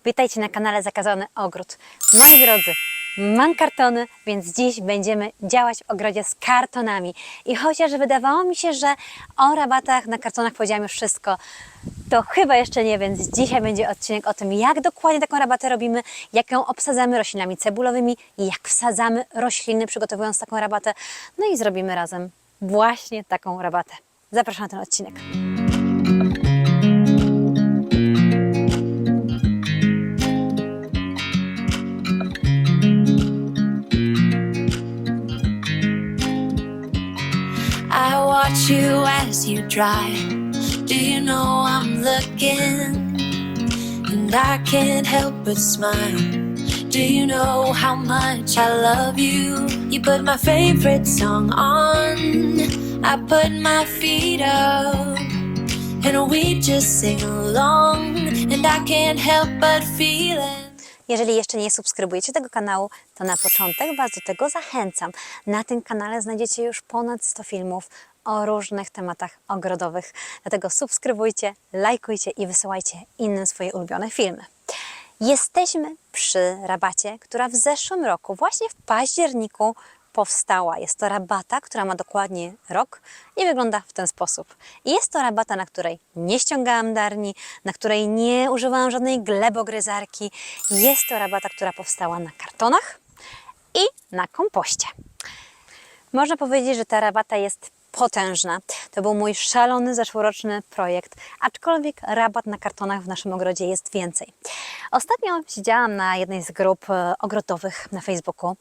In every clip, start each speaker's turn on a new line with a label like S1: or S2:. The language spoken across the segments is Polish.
S1: Witajcie na kanale Zakazany Ogród. Moi drodzy, mam kartony, więc dziś będziemy działać w ogrodzie z kartonami. I chociaż wydawało mi się, że o rabatach na kartonach powiedziałam już wszystko, to chyba jeszcze nie, więc dzisiaj będzie odcinek o tym, jak dokładnie taką rabatę robimy, jak ją obsadzamy roślinami cebulowymi i jak wsadzamy rośliny, przygotowując taką rabatę. No i zrobimy razem właśnie taką rabatę. Zapraszam na ten odcinek.
S2: I watch you as you drive. Do you know I'm looking? And I can't help but smile. Do you know how much I love you? You put my favorite song on. I put my feet up. And we just sing along. And I can't help but feel it.
S1: Jeżeli jeszcze nie subskrybujecie tego kanału, to na początek Was do tego zachęcam. Na tym kanale znajdziecie już ponad 100 filmów o różnych tematach ogrodowych. Dlatego subskrybujcie, lajkujcie i wysyłajcie innym swoje ulubione filmy. Jesteśmy przy rabacie, która w zeszłym roku, właśnie w październiku, powstała. Jest to rabata, która ma dokładnie rok i wygląda w ten sposób. Jest to rabata, na której nie ściągałam darni, na której nie używałam żadnej glebogryzarki. Jest to rabata, która powstała na kartonach i na kompoście. Można powiedzieć, że ta rabata jest potężna. To był mój szalony zeszłoroczny projekt, aczkolwiek rabat na kartonach w naszym ogrodzie jest więcej. Ostatnio siedziałam na jednej z grup ogrodowych na Facebooku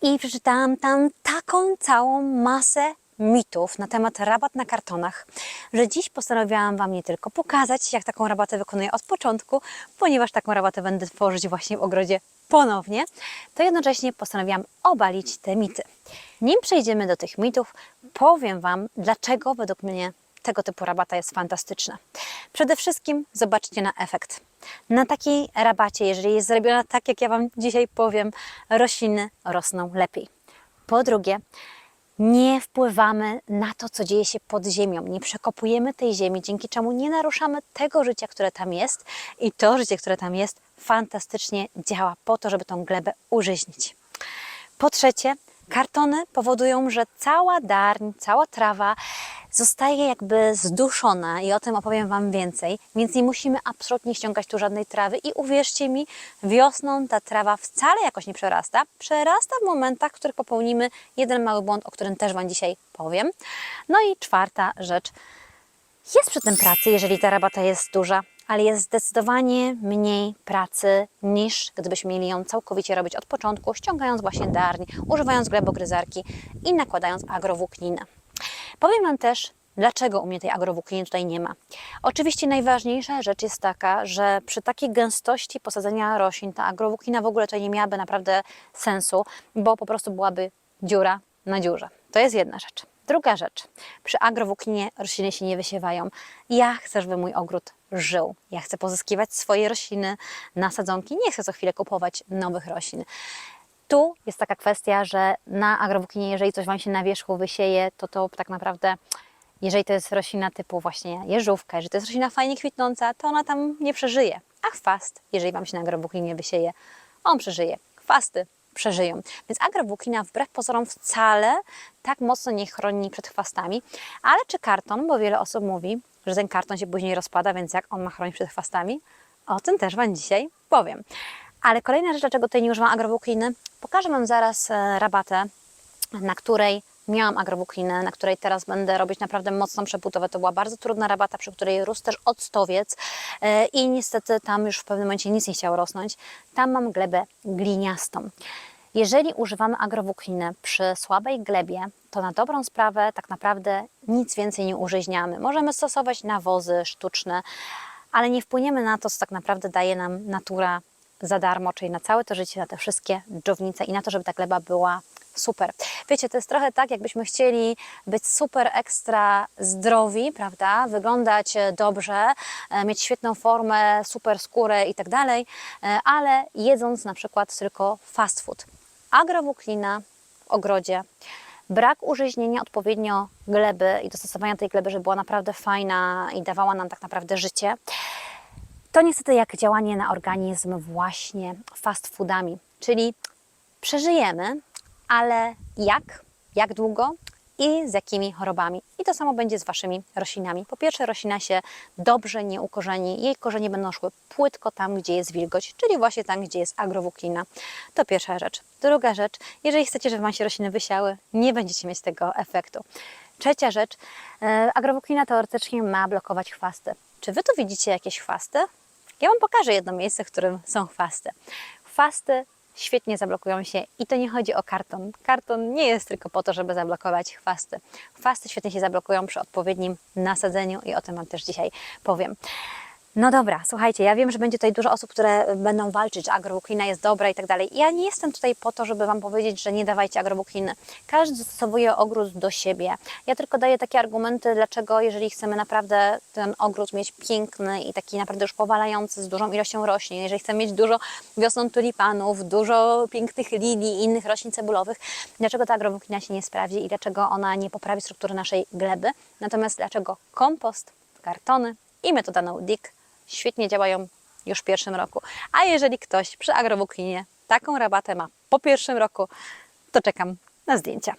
S1: i przeczytałam tam taką całą masę mitów na temat rabat na kartonach, że dziś postanowiłam Wam nie tylko pokazać, jak taką rabatę wykonuję od początku, ponieważ taką rabatę będę tworzyć właśnie w ogrodzie ponownie, to jednocześnie postanowiłam obalić te mity. Nim przejdziemy do tych mitów, powiem Wam, dlaczego według mnie tego typu rabata jest fantastyczna. Przede wszystkim zobaczcie na efekt. Na takiej rabacie, jeżeli jest zrobiona tak, jak ja Wam dzisiaj powiem, rośliny rosną lepiej. Po drugie, nie wpływamy na to, co dzieje się pod ziemią. Nie przekopujemy tej ziemi, dzięki czemu nie naruszamy tego życia, które tam jest. I to życie, które tam jest, fantastycznie działa po to, żeby tą glebę użyźnić. Po trzecie, kartony powodują, że cała darń, cała trawa zostaje jakby zduszona i o tym opowiem Wam więcej, więc nie musimy absolutnie ściągać tu żadnej trawy i uwierzcie mi, wiosną ta trawa wcale jakoś nie przerasta. Przerasta w momentach, w których popełnimy jeden mały błąd, o którym też Wam dzisiaj powiem. No i czwarta rzecz, jest przy tym pracy, jeżeli ta rabata jest duża, ale jest zdecydowanie mniej pracy niż gdybyśmy mieli ją całkowicie robić od początku, ściągając właśnie darń, używając glebogryzarki i nakładając agrowłókninę. Powiem Wam też, dlaczego u mnie tej agrowłókniny tutaj nie ma. Oczywiście najważniejsza rzecz jest taka, że przy takiej gęstości posadzenia roślin ta agrowłóknina w ogóle tutaj nie miałaby naprawdę sensu, bo po prostu byłaby dziura na dziurze. To jest jedna rzecz. Druga rzecz, przy agrowłókninie rośliny się nie wysiewają. Ja chcę, żeby mój ogród żył. Ja chcę pozyskiwać swoje rośliny na sadzonki, nie chcę co chwilę kupować nowych roślin. Tu jest taka kwestia, że na agrowłókninie, jeżeli coś Wam się na wierzchu wysieje, to tak naprawdę, jeżeli to jest roślina typu właśnie jeżówka, jeżeli to jest roślina fajnie kwitnąca, to ona tam nie przeżyje. A chwast, jeżeli Wam się na agrowłókninie wysieje, on przeżyje. Chwasty przeżyją. Więc agrowłóknina wbrew pozorom wcale tak mocno nie chroni przed chwastami. Ale czy karton, bo wiele osób mówi, że ten karton się później rozpada, więc jak on ma chronić przed chwastami? O tym też Wam dzisiaj powiem. Ale kolejna rzecz, dlaczego tutaj nie używam agrowłókniny, pokażę Wam zaraz rabatę, na której miałam agrowłókninę, na której teraz będę robić naprawdę mocną przebudowę. To była bardzo trudna rabata, przy której rósł też octowiec i niestety tam już w pewnym momencie nic nie chciało rosnąć. Tam mam glebę gliniastą. Jeżeli używamy agrowłókniny przy słabej glebie, to na dobrą sprawę tak naprawdę nic więcej nie użyźniamy. Możemy stosować nawozy sztuczne, ale nie wpłyniemy na to, co tak naprawdę daje nam natura za darmo, czyli na całe to życie, na te wszystkie dżownice i na to, żeby ta gleba była super. Wiecie, to jest trochę tak, jakbyśmy chcieli być super ekstra zdrowi, prawda? Wyglądać dobrze, mieć świetną formę, super skórę i tak dalej, ale jedząc na przykład tylko fast food. Agrowłóknina w ogrodzie, brak użyźnienia odpowiednio gleby i dostosowania tej gleby, żeby była naprawdę fajna i dawała nam tak naprawdę życie, To niestety jak działanie na organizm właśnie fast foodami, czyli przeżyjemy, ale jak długo i z jakimi chorobami. I to samo będzie z Waszymi roślinami. Po pierwsze, roślina się dobrze nie ukorzeni, jej korzenie będą szły płytko tam, gdzie jest wilgoć, czyli właśnie tam, gdzie jest agrowłóknina. To pierwsza rzecz. Druga rzecz, jeżeli chcecie, żeby Wam się rośliny wysiały, nie będziecie mieć tego efektu. Trzecia rzecz, agrowłóknina teoretycznie ma blokować chwasty. Czy Wy tu widzicie jakieś chwasty? Ja Wam pokażę jedno miejsce, w którym są chwasty. Chwasty świetnie zablokują się i to nie chodzi o karton. Karton nie jest tylko po to, żeby zablokować chwasty. Chwasty świetnie się zablokują przy odpowiednim nasadzeniu i o tym Wam też dzisiaj powiem. No dobra, słuchajcie, ja wiem, że będzie tutaj dużo osób, które będą walczyć, że agrowłóknina jest dobra i tak dalej. Ja nie jestem tutaj po to, żeby Wam powiedzieć, że nie dawajcie agrowłókniny. Każdy dostosowuje ogród do siebie. Ja tylko daję takie argumenty, dlaczego jeżeli chcemy naprawdę ten ogród mieć piękny i taki naprawdę już powalający z dużą ilością roślin, jeżeli chcemy mieć dużo wiosną tulipanów, dużo pięknych lilii i innych roślin cebulowych, dlaczego ta agrowłóknina się nie sprawdzi i dlaczego ona nie poprawi struktury naszej gleby. Natomiast dlaczego kompost, kartony i metoda no-dig świetnie działają już w pierwszym roku. A jeżeli ktoś przy agrowłókninie taką rabatę ma po pierwszym roku, to czekam na zdjęcia.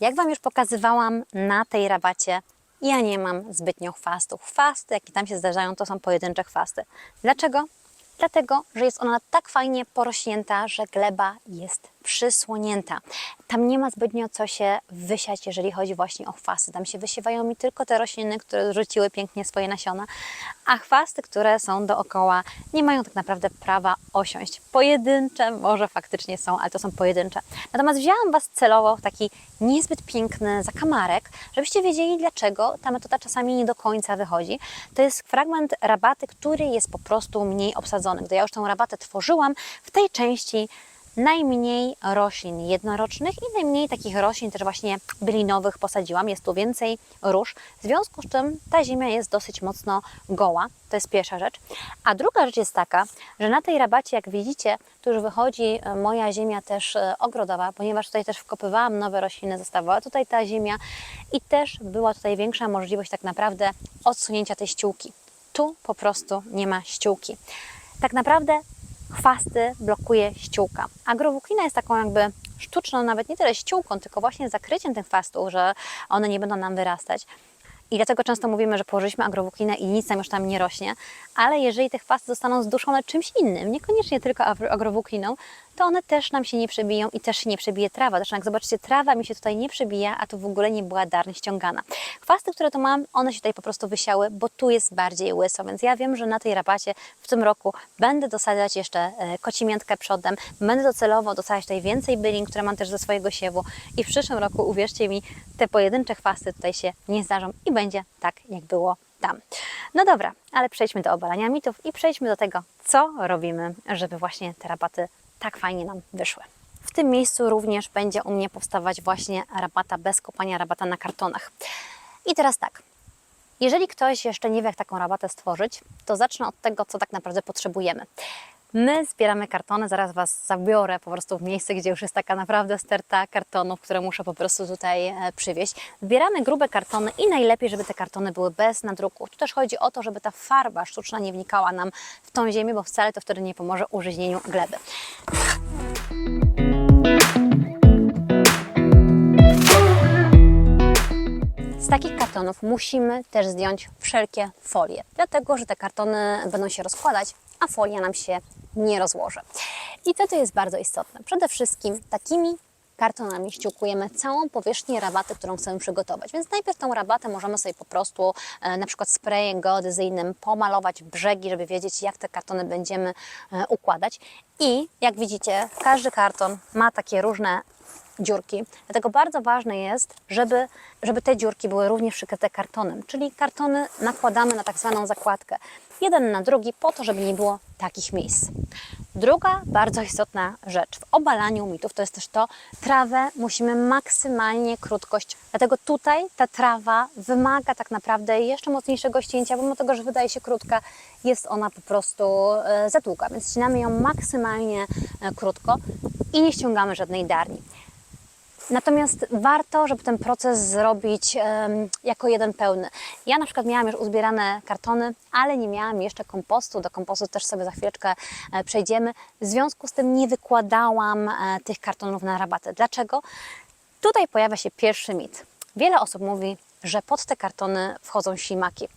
S1: Jak Wam już pokazywałam na tej rabacie, ja nie mam zbytnio chwastów. Chwasty, jakie tam się zdarzają, to są pojedyncze chwasty. Dlaczego? Dlatego, że jest ona tak fajnie porośnięta, że gleba jest przysłonięta. Tam nie ma zbytnio co się wysiać, jeżeli chodzi właśnie o chwasty. Tam się wysiewają mi tylko te rośliny, które rzuciły pięknie swoje nasiona, a chwasty, które są dookoła, nie mają tak naprawdę prawa osiąść. Pojedyncze może faktycznie są, ale to są pojedyncze. Natomiast wzięłam Was celowo w taki niezbyt piękny zakamarek, żebyście wiedzieli, dlaczego ta metoda czasami nie do końca wychodzi. To jest fragment rabaty, który jest po prostu mniej obsadzony. Gdy ja już tą rabatę tworzyłam, w tej części najmniej roślin jednorocznych i najmniej takich roślin też właśnie bylinowych posadziłam. Jest tu więcej róż, w związku z czym ta ziemia jest dosyć mocno goła. To jest pierwsza rzecz. A druga rzecz jest taka, że na tej rabacie, jak widzicie, tu już wychodzi moja ziemia też ogrodowa, ponieważ tutaj też wkopywałam nowe rośliny, zostawała tutaj ta ziemia i też była tutaj większa możliwość tak naprawdę odsunięcia tej ściółki. Tu po prostu nie ma ściółki. Tak naprawdę chwasty blokuje ściółka. Agrowłóknina jest taką jakby sztuczną, nawet nie tyle ściółką, tylko właśnie zakryciem tych chwastów, że one nie będą nam wyrastać. I dlatego często mówimy, że położyliśmy agrowłókninę i nic nam już tam nie rośnie, ale jeżeli te chwasty zostaną zduszone czymś innym, niekoniecznie tylko agrowłókniną, to one też nam się nie przebiją i też się nie przebije trawa. Zresztą jak zobaczycie, trawa mi się tutaj nie przebija, a tu w ogóle nie była darń ściągana. Chwasty, które tu mam, one się tutaj po prostu wysiały, bo tu jest bardziej łyso, więc ja wiem, że na tej rabacie w tym roku będę dosadzać jeszcze kocimiętkę przodem, będę docelowo dosadzać tutaj więcej bylin, które mam też ze swojego siewu i w przyszłym roku, uwierzcie mi, te pojedyncze chwasty tutaj się nie zdarzą i będzie tak, jak było tam. No dobra, ale przejdźmy do obalania mitów i przejdźmy do tego, co robimy, żeby właśnie te rabaty tak fajnie nam wyszły. W tym miejscu również będzie u mnie powstawać właśnie rabata bez kopania, rabata na kartonach. I teraz tak, jeżeli ktoś jeszcze nie wie, jak taką rabatę stworzyć, to zacznę od tego, co tak naprawdę potrzebujemy. My zbieramy kartony, zaraz Was zabiorę po prostu w miejsce, gdzie już jest taka naprawdę sterta kartonów, które muszę po prostu tutaj przywieźć. Zbieramy grube kartony i najlepiej, żeby te kartony były bez nadruku. Tu też chodzi o to, żeby ta farba sztuczna nie wnikała nam w tą ziemię, bo wcale to wtedy nie pomoże użyźnieniu gleby. Z takich kartonów musimy też zdjąć wszelkie folie, dlatego że te kartony będą się rozkładać, a folia nam się nie rozłoży. I to jest bardzo istotne. Przede wszystkim takimi kartonami ściółkujemy całą powierzchnię rabaty, którą chcemy przygotować. Więc najpierw tą rabatę możemy sobie po prostu na przykład sprayem geodezyjnym pomalować brzegi, żeby wiedzieć, jak te kartony będziemy układać. I jak widzicie, każdy karton ma takie różne dziurki, dlatego bardzo ważne jest, żeby te dziurki były również przykryte kartonem, czyli kartony nakładamy na tak zwaną zakładkę, jeden na drugi, po to, żeby nie było takich miejsc. Druga bardzo istotna rzecz w obalaniu mitów to jest też to, trawę musimy maksymalnie krótkość, dlatego tutaj ta trawa wymaga tak naprawdę jeszcze mocniejszego ścięcia, pomimo tego, że wydaje się krótka, jest ona po prostu za długa, więc ścinamy ją maksymalnie krótko i nie ściągamy żadnej darni. Natomiast warto, żeby ten proces zrobić jako jeden pełny. Ja na przykład miałam już uzbierane kartony, ale nie miałam jeszcze kompostu. Do kompostu też sobie za chwileczkę przejdziemy. W związku z tym nie wykładałam tych kartonów na rabaty. Dlaczego? Tutaj pojawia się pierwszy mit. Wiele osób mówi, że pod te kartony wchodzą ślimaki.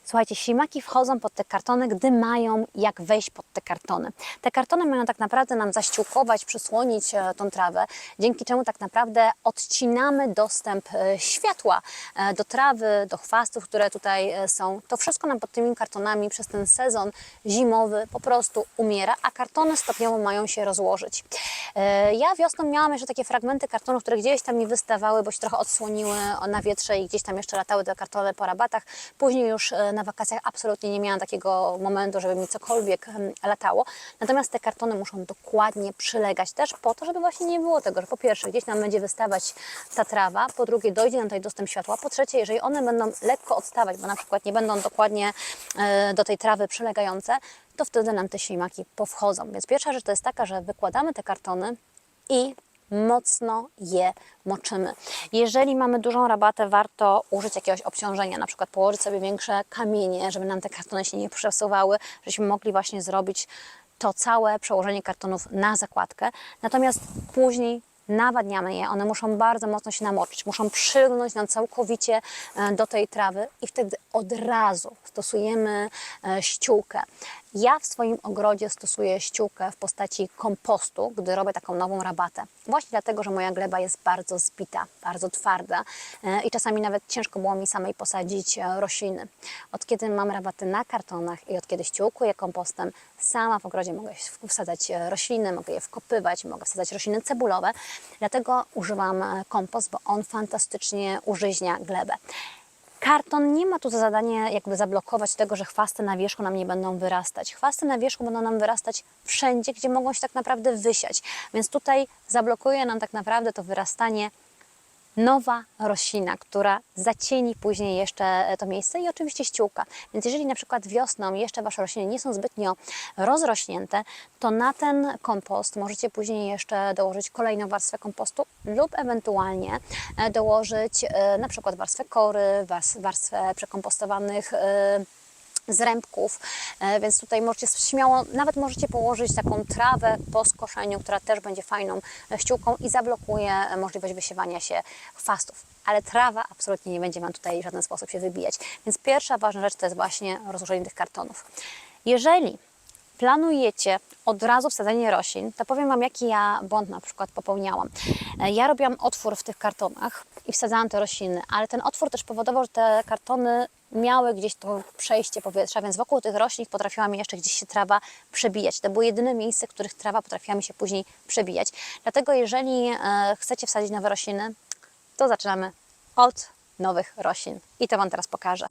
S1: Słuchajcie, ślimaki wchodzą pod te kartony, gdy mają jak wejść pod te kartony. Te kartony mają tak naprawdę nam zaściółkować, przysłonić tą trawę, dzięki czemu tak naprawdę odcinamy dostęp światła do trawy, do chwastów, które tutaj są. To wszystko nam pod tymi kartonami przez ten sezon zimowy po prostu umiera, a kartony stopniowo mają się rozłożyć. Ja wiosną miałam jeszcze takie fragmenty kartonów, które gdzieś tam mi wystawały, bo się trochę odsłoniły na wietrze i gdzieś tam jeszcze latały te kartony po rabatach. Później już na wakacjach absolutnie nie miałam takiego momentu, żeby mi cokolwiek latało. Natomiast te kartony muszą dokładnie przylegać też po to, żeby właśnie nie było tego, że po pierwsze gdzieś nam będzie wystawać ta trawa, po drugie dojdzie nam tutaj dostęp światła, po trzecie jeżeli one będą lekko odstawać, bo na przykład nie będą dokładnie do tej trawy przylegające, to wtedy nam te ślimaki powchodzą. Więc pierwsza rzecz to jest taka, że wykładamy te kartony i mocno je moczymy. Jeżeli mamy dużą rabatę, warto użyć jakiegoś obciążenia, na przykład położyć sobie większe kamienie, żeby nam te kartony się nie przesuwały, żebyśmy mogli właśnie zrobić to całe przełożenie kartonów na zakładkę. Natomiast później nawadniamy je, one muszą bardzo mocno się namoczyć, muszą przylgnąć nam całkowicie do tej trawy i wtedy od razu stosujemy ściółkę. Ja w swoim ogrodzie stosuję ściółkę w postaci kompostu, gdy robię taką nową rabatę. Właśnie dlatego, że moja gleba jest bardzo zbita, bardzo twarda i czasami nawet ciężko było mi samej posadzić rośliny. Od kiedy mam rabaty na kartonach i od kiedy ściółkuję kompostem, sama w ogrodzie mogę wsadzać rośliny, mogę je wkopywać, mogę wsadzać rośliny cebulowe. Dlatego używam kompost, bo on fantastycznie użyźnia glebę. Karton nie ma tu za zadanie jakby zablokować tego, że chwasty na wierzchu nam nie będą wyrastać. Chwasty na wierzchu będą nam wyrastać wszędzie, gdzie mogą się tak naprawdę wysiać. Więc tutaj zablokuje nam tak naprawdę to wyrastanie nowa roślina, która zacieni później jeszcze to miejsce i oczywiście ściółka. Więc jeżeli na przykład wiosną jeszcze Wasze rośliny nie są zbytnio rozrośnięte, to na ten kompost możecie później jeszcze dołożyć kolejną warstwę kompostu lub ewentualnie dołożyć na przykład warstwę kory, warstwę przekompostowanych zrębków, więc tutaj możecie śmiało, nawet możecie położyć taką trawę po skoszeniu, która też będzie fajną ściółką i zablokuje możliwość wysiewania się chwastów. Ale trawa absolutnie nie będzie Wam tutaj w żaden sposób się wybijać. Więc pierwsza ważna rzecz to jest właśnie rozłożenie tych kartonów. Jeżeli planujecie od razu wsadzenie roślin, to powiem Wam, jaki ja błąd na przykład popełniałam. Ja robiłam otwór w tych kartonach i wsadzałam te rośliny, ale ten otwór też powodował, że te kartony miały gdzieś to przejście powietrza, więc wokół tych roślin potrafiła mi jeszcze gdzieś się trawa przebijać. To było jedyne miejsce, w których trawa potrafiła mi się później przebijać. Dlatego jeżeli chcecie wsadzić nowe rośliny, to zaczynamy od nowych roślin. I to Wam teraz pokażę.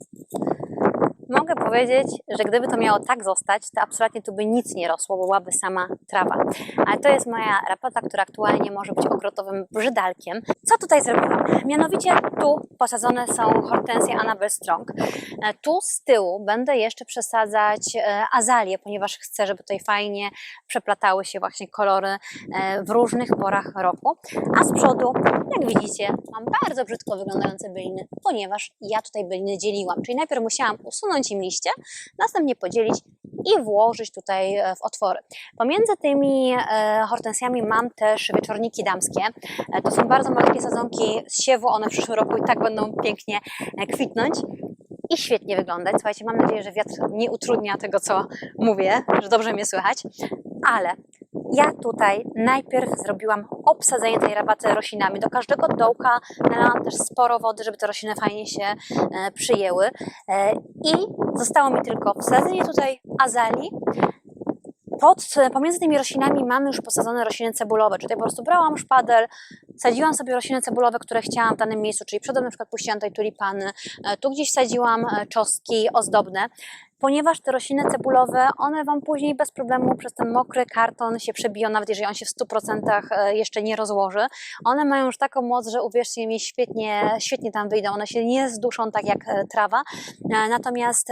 S1: Mogę powiedzieć, że gdyby to miało tak zostać, to absolutnie tu by nic nie rosło, bo byłaby sama trawa. Ale to jest moja rapota, która aktualnie może być ogrodowym brzydalkiem. Co tutaj zrobiłam? Mianowicie tu posadzone są hortensje Annabel Strong. Tu z tyłu będę jeszcze przesadzać azalie, ponieważ chcę, żeby tutaj fajnie przeplatały się właśnie kolory w różnych porach roku. A z przodu, jak widzicie, mam bardzo brzydko wyglądające byliny, ponieważ ja tutaj byliny dzieliłam. Czyli najpierw musiałam usunąć im liście, następnie podzielić i włożyć tutaj w otwory. Pomiędzy tymi hortensjami mam też wieczorniki damskie. To są bardzo malutkie sadzonki z siewu, one w przyszłym roku i tak będą pięknie kwitnąć i świetnie wyglądać. Słuchajcie, mam nadzieję, że wiatr nie utrudnia tego, co mówię, że dobrze mnie słychać, ale ja tutaj najpierw zrobiłam obsadzenie tej rabaty roślinami. Do każdego dołka nalałam też sporo wody, żeby te rośliny fajnie się przyjęły. I zostało mi tylko wsadzenie tutaj azalii. Pomiędzy tymi roślinami mamy już posadzone rośliny cebulowe. Czyli po prostu brałam szpadel, sadziłam sobie rośliny cebulowe, które chciałam w danym miejscu, czyli przodem na przykład puściłam tutaj tulipany, tu gdzieś sadziłam czosnki ozdobne. ponieważ te rośliny cebulowe, one Wam później bez problemu przez ten mokry karton się przebiją, nawet jeżeli on się w 100% jeszcze nie rozłoży. One mają już taką moc, że uwierzcie mi, świetnie tam wyjdą. One się nie zduszą tak jak trawa. Natomiast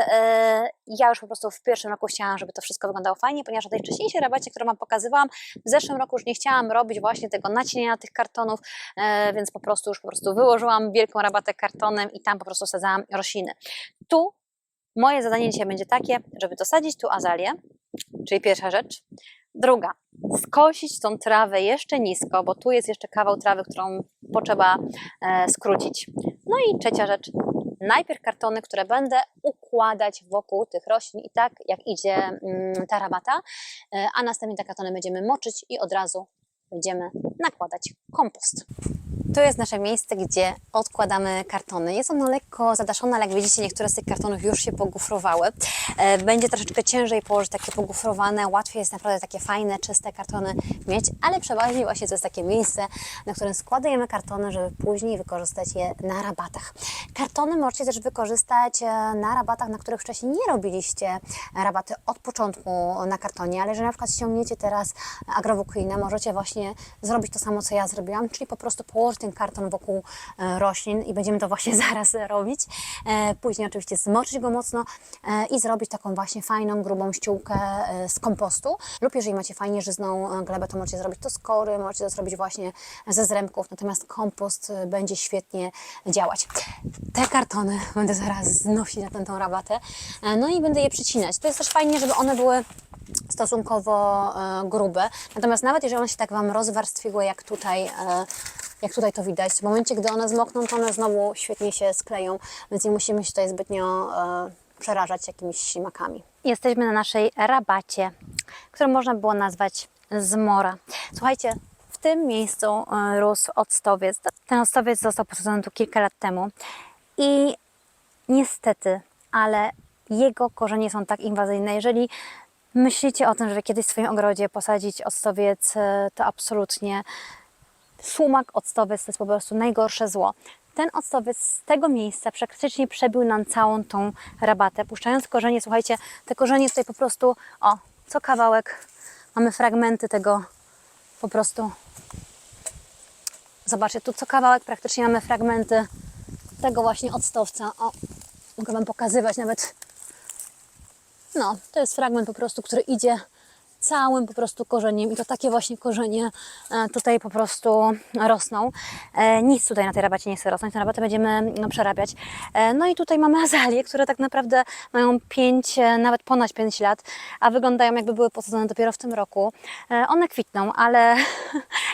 S1: ja już po prostu w pierwszym roku chciałam, żeby to wszystko wyglądało fajnie, ponieważ na tej wcześniejszej rabacie, którą Wam pokazywałam, w zeszłym roku już nie chciałam robić właśnie tego nacienienia tych kartonów, więc po prostu wyłożyłam wielką rabatę kartonem i tam po prostu sadzałam rośliny. Tu moje zadanie dzisiaj będzie takie, żeby dosadzić tu azalię, czyli pierwsza rzecz. Druga, skosić tą trawę jeszcze nisko, bo tu jest jeszcze kawał trawy, którą potrzeba skrócić. No i trzecia rzecz, najpierw kartony, które będę układać wokół tych roślin i tak jak idzie ta rabata, a następnie te kartony będziemy moczyć i od razu będziemy nakładać kompost. To jest nasze miejsce, gdzie odkładamy kartony. Jest ono lekko zadaszone, ale jak widzicie, niektóre z tych kartonów już się pogufrowały. Będzie troszeczkę ciężej położyć takie pogufrowane, łatwiej jest naprawdę takie fajne, czyste kartony mieć, ale przeważnie właśnie to jest takie miejsce, na którym składujemy kartony, żeby później wykorzystać je na rabatach. Kartony możecie też wykorzystać na rabatach, na których wcześniej nie robiliście rabaty od początku na kartonie, ale jeżeli na przykład ściągniecie teraz AgroWooClean, możecie właśnie zrobić to samo, co ja zrobiłam, czyli po prostu położyć ten karton wokół roślin i będziemy to właśnie zaraz robić. Później oczywiście zmoczyć go mocno i zrobić taką właśnie fajną, grubą ściółkę z kompostu. Lub jeżeli macie fajnie żyzną glebę, to możecie zrobić to z kory, możecie to zrobić właśnie ze zrębków, natomiast kompost będzie świetnie działać. Te kartony będę zaraz znosić na tę rabatę, no i będę je przycinać. To jest też fajnie, żeby one były stosunkowo grube, natomiast nawet jeżeli one się tak Wam rozwarstwiły, jak tutaj to widać, w momencie, gdy one zmokną, to one znowu świetnie się skleją, więc nie musimy się tutaj zbytnio przerażać jakimiś ślimakami. Jesteśmy na naszej rabacie, którą można było nazwać zmora. Słuchajcie, w tym miejscu rósł octowiec. Ten octowiec został posadzony tu kilka lat temu i niestety, ale jego korzenie są tak inwazyjne. Jeżeli myślicie o tym, żeby kiedyś w swoim ogrodzie posadzić octowiec, to absolutnie sumak octowiec to jest po prostu najgorsze zło. Ten octowiec z tego miejsca praktycznie przebił nam całą tą rabatę, puszczając korzenie. Słuchajcie, te korzenie tutaj po prostu, co kawałek mamy fragmenty tego po prostu. Zobaczcie, tu co kawałek praktycznie mamy fragmenty tego właśnie octowca. Mogę Wam pokazywać nawet. No, to jest fragment po prostu, który idzie całym po prostu korzeniem i to takie właśnie korzenie tutaj po prostu rosną. Nic tutaj na tej rabacie nie chce rosnąć, tę rabatę będziemy przerabiać. No i tutaj mamy azalie, które tak naprawdę mają 5, nawet ponad 5 lat, a wyglądają jakby były posadzone dopiero w tym roku. One kwitną, ale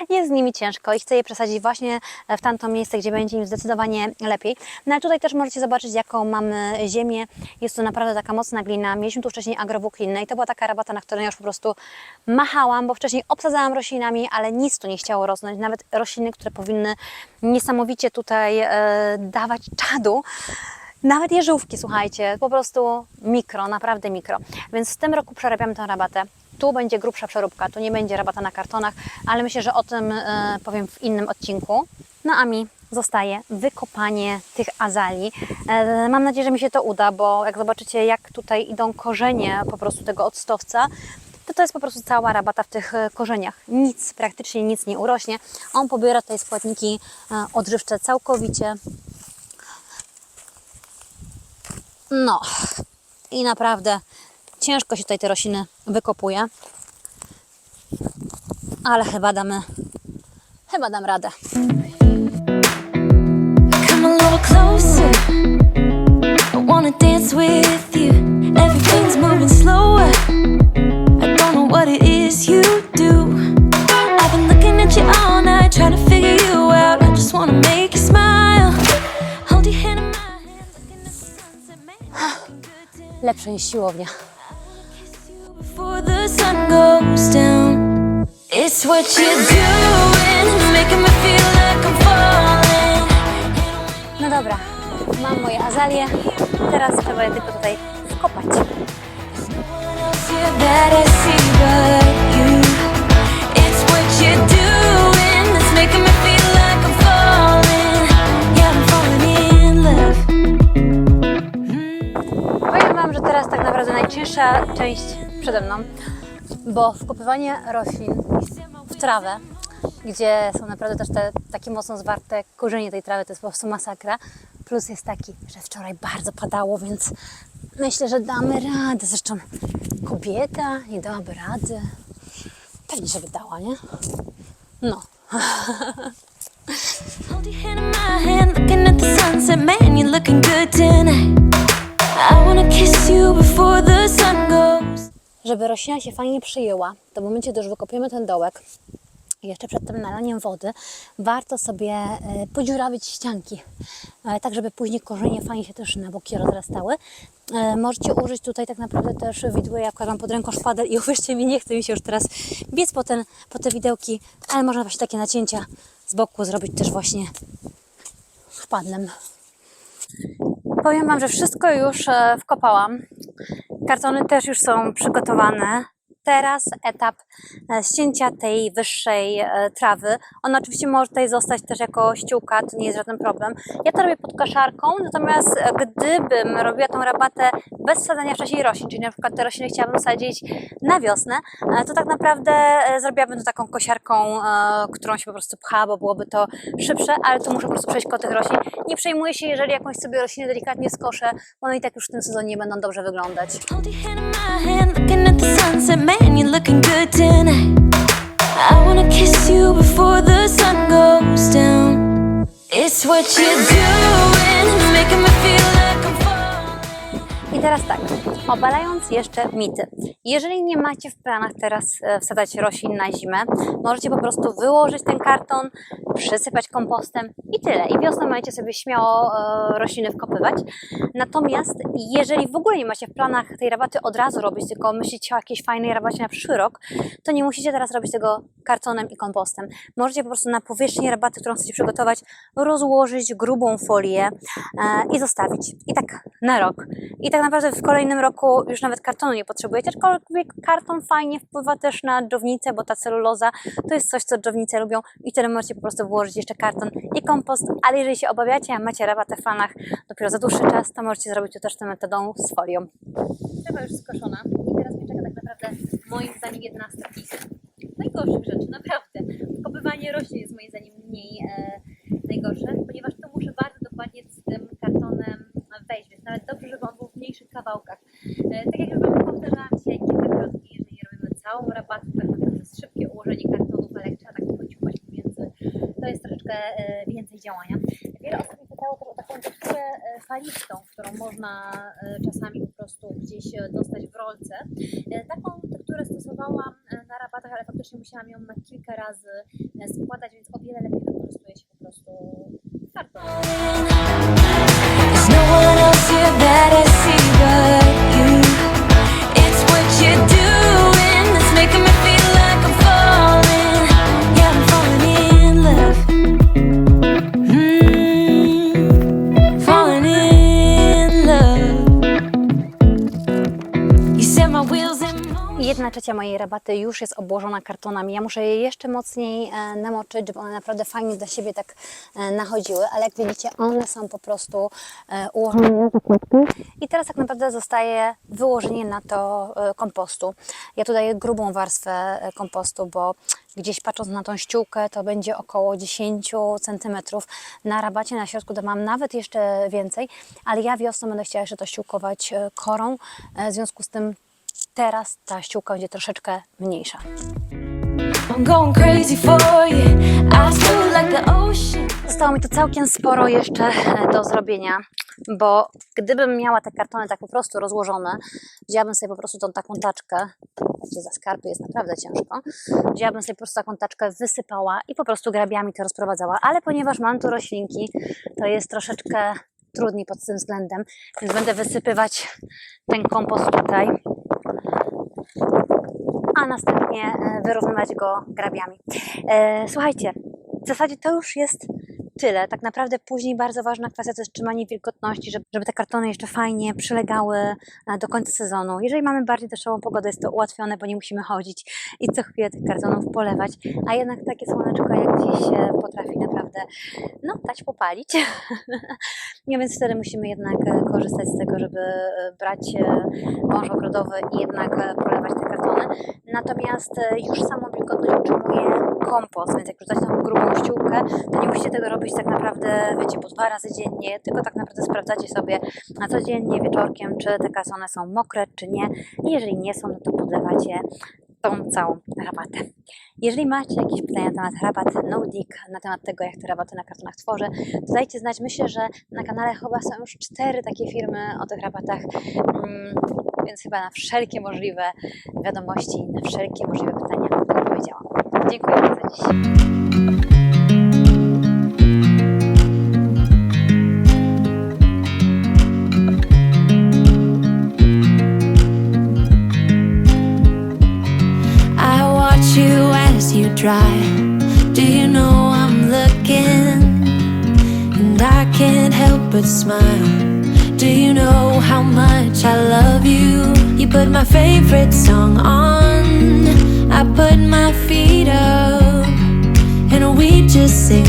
S1: jest z nimi ciężko i chcę je przesadzić właśnie w tamto miejsce, gdzie będzie im zdecydowanie lepiej. No ale tutaj też możecie zobaczyć, jaką mamy ziemię. Jest to naprawdę taka mocna glina. Mieliśmy tu wcześniej AgroWooClean i to była taka rabata, na której ja już po prostu machałam, bo wcześniej obsadzałam roślinami, ale nic tu nie chciało rosnąć. Nawet rośliny, które powinny niesamowicie tutaj dawać czadu. Nawet jeżówki, słuchajcie, po prostu mikro, naprawdę mikro. Więc w tym roku przerabiamy tę rabatę. Tu będzie grubsza przeróbka, tu nie będzie rabata na kartonach, ale myślę, że o tym powiem w innym odcinku. No a mi zostaje wykopanie tych azalii. Mam nadzieję, że mi się to uda, bo jak zobaczycie, jak tutaj idą korzenie po prostu tego octowca, to jest po prostu cała rabata w tych korzeniach. Nic, praktycznie nic nie urośnie. On pobiera tutaj składniki odżywcze całkowicie. No i naprawdę ciężko się tutaj te rośliny wykopuje, ale chyba dam radę.
S2: Come a little closer. I wanna dance with you. Everything's moving slower. I don't know what it is you do. I've been looking at you all night, trying to figure you out. I just wanna make you smile. Hold your hand in my hand, looking at the sunset, man, looking good tonight.
S1: Lepsze niż siłownia.
S2: Kiss you before the sun goes down. It's what you're doing, making me feel like I'm falling.
S1: No dobra, mam moje azalie. Teraz trzeba je tylko tutaj wkopać.
S2: That I see but you. It's what you're doing that's making me feel like I'm falling. Yeah, I'm falling in love.
S1: Powiem Wam, że teraz tak naprawdę przede mną, bo wkopywanie roślin w trawę, gdzie są naprawdę też te takie mocno zwarte korzenie tej trawy, to jest po prostu masakra. Plus jest taki, że wczoraj bardzo padało, więc myślę, że damy radę. Zresztą kobieta nie dałaby rady. Pewnie, żeby dała, nie? No.
S2: Hold your hand in my hand, looking at the sunset. Man, you're looking good tonight. I wanna kiss you before the sun goes.
S1: Żeby roślina się fajnie przyjęła, to w momencie, gdy już wykopiemy ten dołek, jeszcze przed tym nalaniem wody, warto sobie podziurawić ścianki, tak żeby później korzenie fajnie się też na boki rozrastały. Możecie użyć tutaj tak naprawdę też widły, ja mam pod ręką szpader i uwierzcie mi, nie chce mi się już teraz biec po te widełki, ale można właśnie takie nacięcia z boku zrobić też właśnie szpadlem. Powiem Wam, że wszystko już wkopałam. Kartony też już są przygotowane. Teraz etap ścięcia tej wyższej trawy. Ona oczywiście może tutaj zostać też jako ściółka, to nie jest żaden problem. Ja to robię pod kaszarką, natomiast gdybym robiła tą rabatę bez sadzania wcześniej roślin, czyli na przykład te rośliny chciałabym sadzić na wiosnę, to tak naprawdę zrobiłabym to taką kosiarką, którą się po prostu pcha, bo byłoby to szybsze, ale tu muszę po prostu przejść koło tych roślin. Nie przejmuję się, jeżeli jakąś sobie roślinę delikatnie skoszę, bo one i tak już w tym sezonie nie będą dobrze wyglądać.
S2: Hold your hand in my hand, looking at the sunset. Man, you're looking good tonight. I wanna kiss you before the sun goes down. It's what you're doing, making me feel like I'm falling.
S1: I teraz tak, obalając jeszcze mity. Jeżeli nie macie w planach teraz wsadzać roślin na zimę, możecie po prostu wyłożyć ten karton, przysypać kompostem i tyle. I wiosną możecie sobie śmiało rośliny wkopywać. Natomiast jeżeli w ogóle nie macie w planach tej rabaty od razu robić, tylko myślicie o jakiejś fajnej rabacie na przyszły rok, to nie musicie teraz robić tego kartonem i kompostem. Możecie po prostu na powierzchni rabaty, którą chcecie przygotować, rozłożyć grubą folię i zostawić. I tak na rok. I tak naprawdę w kolejnym roku już nawet kartonu nie potrzebujecie, aczkolwiek karton fajnie wpływa też na dżownicę, bo ta celuloza to jest coś, co dżownice lubią i wtedy możecie po prostu włożyć jeszcze karton i kompost, ale jeżeli się obawiacie, a macie rabatę w fanach dopiero za dłuższy czas, to możecie zrobić to też tą metodą z folią. Trawa już skoszona i teraz mnie czeka tak naprawdę moim zdaniem jedna z takich najgorszych rzeczy, naprawdę. Wkopywanie roślin jest moim zdaniem mniej najgorsze, ponieważ tu muszę bardzo dokładnie z tym kartonem wejść, więc nawet dobrze, żeby on był w mniejszych kawałkach. Tak jak już Wam powtarzałam dzisiaj kilkakrotnie, jeżeli robimy całą rabatę, tak naprawdę to jest szybkie ułożenie kartonów, ale jak trzeba tak pociupać pomiędzy, to jest troszeczkę więcej działania. Wiele osób mi pytało też o taką teksturę falistą, którą można czasami po prostu gdzieś dostać w rolce. Taką tekturę stosowałam na rabatach, ale faktycznie musiałam ją na kilka razy składać, więc o wiele lepiej wykorzystuje się po prostu karton.
S2: There's no one else here that I see but you. It's what you're doing that's making me feel like I'm falling. Yeah, I'm falling in love. Falling in love. You set my wheels in motion.
S1: 1/3 mojej rabaty już jest obłożona kartonami. Ja muszę je jeszcze mocniej namoczyć, żeby one naprawdę fajnie dla siebie tak nachodziły, ale jak widzicie, one są po prostu ułożone na zakładki. I teraz tak naprawdę zostaje wyłożenie na to kompostu. Ja tu daję grubą warstwę kompostu, bo gdzieś patrząc na tą ściółkę, to będzie około 10 cm. Na rabacie na środku to mam nawet jeszcze więcej, ale ja wiosną będę chciała jeszcze to ściółkować korą, w związku z tym teraz ta ściółka będzie troszeczkę mniejsza.
S2: I'm going crazy for you. I feel like the ocean.
S1: Zostało mi tu całkiem sporo jeszcze do zrobienia, bo gdybym miała te kartony tak po prostu rozłożone, wzięłabym sobie po prostu tą taką taczkę, wiecie, za skarpy jest naprawdę ciężko, wzięłabym sobie po prostu taką taczkę, wysypała i po prostu grabiami to rozprowadzała, ale ponieważ mam tu roślinki, to jest troszeczkę trudniej pod tym względem, więc będę wysypywać ten kompost tutaj, a następnie wyrównywać go grabiami. Słuchajcie, w zasadzie to już jest tyle. Tak naprawdę później bardzo ważna kwestia to jest trzymanie wilgotności, żeby te kartony jeszcze fajnie przylegały do końca sezonu. Jeżeli mamy bardziej deszczową pogodę, jest to ułatwione, bo nie musimy chodzić i co chwilę tych kartonów polewać, a jednak takie słoneczko jak dziś potrafi naprawdę dać popalić. No więc wtedy musimy jednak korzystać z tego, żeby brać wąż ogrodowy i jednak polewać te kartony. Natomiast już samą wilgotność utrzymuje kompost, więc jak rzucać tą grubą ściółkę, to nie musicie tego robić tak naprawdę, wiecie, po 2 razy dziennie, tylko tak naprawdę sprawdzacie sobie na codziennie, wieczorkiem, czy te kartony są mokre, czy nie. I jeżeli nie są, no to podlewacie tą całą rabatę. Jeżeli macie jakieś pytania na temat rabat NoDig, na temat tego, jak te rabaty na kartonach tworzę, to dajcie znać. Myślę, że na kanale chyba są już 4 takie firmy o tych rabatach, więc chyba na wszelkie możliwe wiadomości, na wszelkie możliwe pytania odpowiedziałam. Dziękuję bardzo za dziś.
S2: You dry. Do you know I'm looking? And I can't help but smile. Do you know how much I love you? You put my favorite song on, I put my feet up, and we just sing